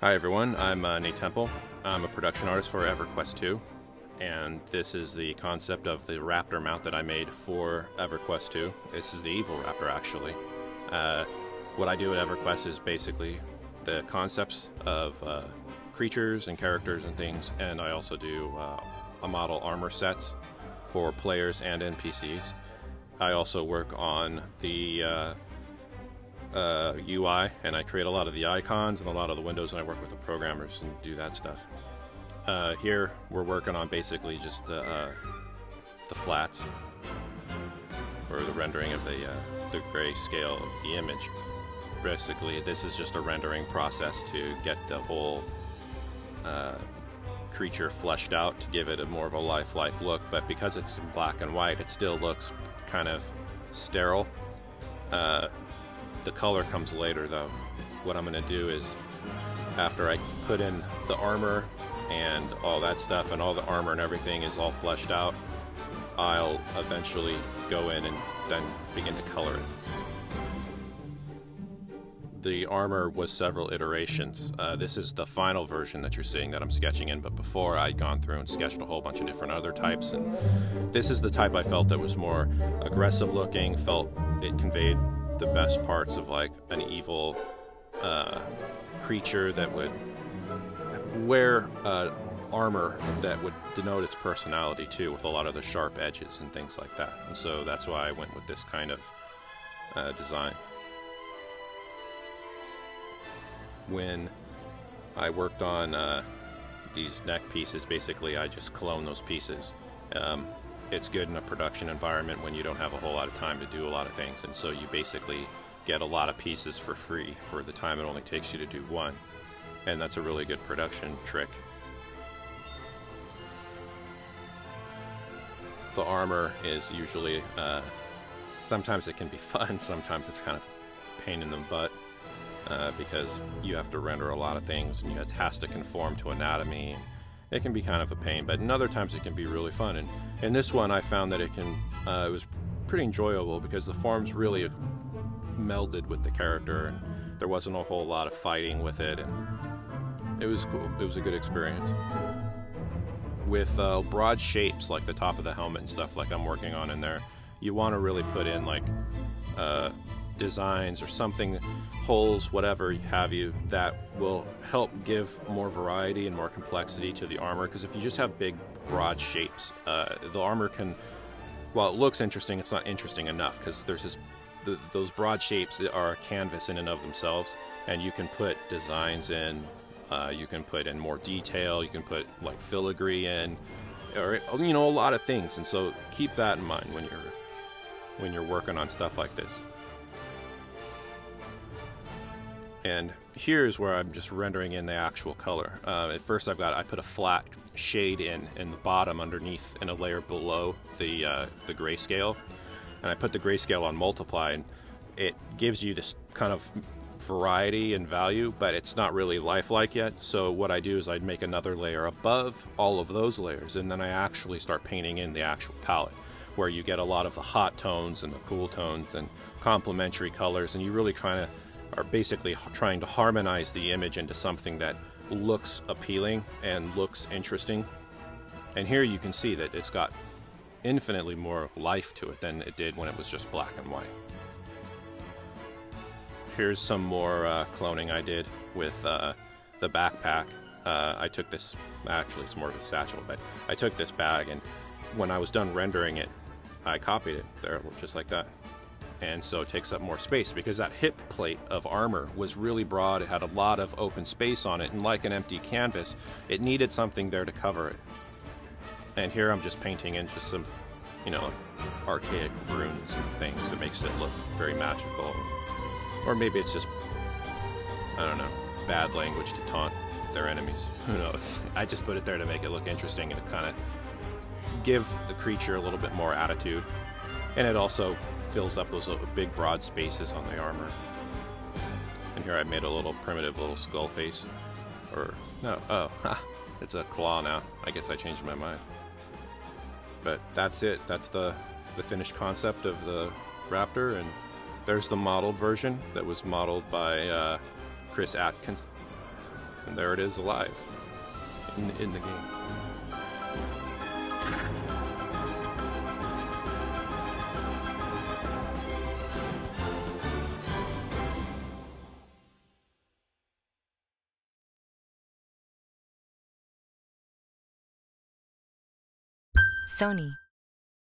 Hi everyone, I'm Nate Temple. I'm a production artist for EverQuest 2, and this is the concept of the Raptor mount that I made for EverQuest 2. This is the evil Raptor, actually. What I do at EverQuest is basically the concepts of creatures and characters and things, and I also do a model armor sets for players and NPCs. I also work on the UI, and I create a lot of the icons and a lot of the windows, and I work with the programmers and do that stuff. Here we're working on basically just the flats, or the rendering of the gray scale of the image. Basically, this is just a rendering process to get the whole creature fleshed out to give it a more of a lifelike look, but because it's in black and white, it still looks kind of sterile. The color comes later, though. What I'm going to do is, after I put in the armor and all that stuff, and all the armor and everything is all fleshed out, I'll eventually go in and then begin to color it. The armor was several iterations. This is the final version that you're seeing that I'm sketching in, but before I'd gone through and sketched a whole bunch of different other types, and this is the type I felt that was more aggressive looking, felt it conveyed the best parts of like an evil creature that would wear armor that would denote its personality too, with a lot of the sharp edges and things like that. And so that's why I went with this kind of design. When I worked on these neck pieces, basically I just clone those pieces. It's good in a production environment when you don't have a whole lot of time to do a lot of things, and so you basically get a lot of pieces for free for the time it only takes you to do one, and that's a really good production trick. The armor is usually, sometimes it can be fun, sometimes it's kind of a pain in the butt, because you have to render a lot of things and it has to conform to anatomy. It can be kind of a pain, but in other times it can be really fun. And in this one, I found that it was pretty enjoyable because the forms really melded with the character, and there wasn't a whole lot of fighting with it, and it was cool. It was a good experience. With broad shapes like the top of the helmet and stuff like I'm working on in there, you want to really put in like designs or something, holes, whatever have you, that will help give more variety and more complexity to the armor. Because if you just have big broad shapes, the armor can, while it looks interesting, it's not interesting enough, because there's those broad shapes are a canvas in and of themselves, and you can put designs in, you can put in more detail, you can put like filigree in, or a lot of things. And so keep that in mind when you're working on stuff like this. And here's where I'm just rendering in the actual color. At first I put a flat shade in the bottom underneath in a layer below the grayscale. And I put the grayscale on multiply, and it gives you this kind of variety and value, but it's not really lifelike yet. So what I do is I'd make another layer above all of those layers, and then I actually start painting in the actual palette, where you get a lot of the hot tones and the cool tones and complementary colors, and you really are basically trying to harmonize the image into something that looks appealing and looks interesting. And here you can see that it's got infinitely more life to it than it did when it was just black and white. Here's some more cloning I did with the backpack. I took this, actually it's more of a satchel, but I took this bag, and when I was done rendering it, I copied it there just like that. And so it takes up more space because that hip plate of armor was really broad. It had a lot of open space on it, and like an empty canvas, it needed something there to cover it. And here I'm just painting in just some, archaic runes and things that makes it look very magical. Or maybe it's just, I don't know, bad language to taunt their enemies. Who knows? I just put it there to make it look interesting and to kind of give the creature a little bit more attitude. And it also fills up those big broad spaces on the armor. And here I made a little primitive little skull face. Or, no, oh, it's a claw now. I guess I changed my mind. But that's it. That's the finished concept of the Raptor, and there's the modeled version that was modeled by Chris Atkins. And there it is alive in the game. Sony.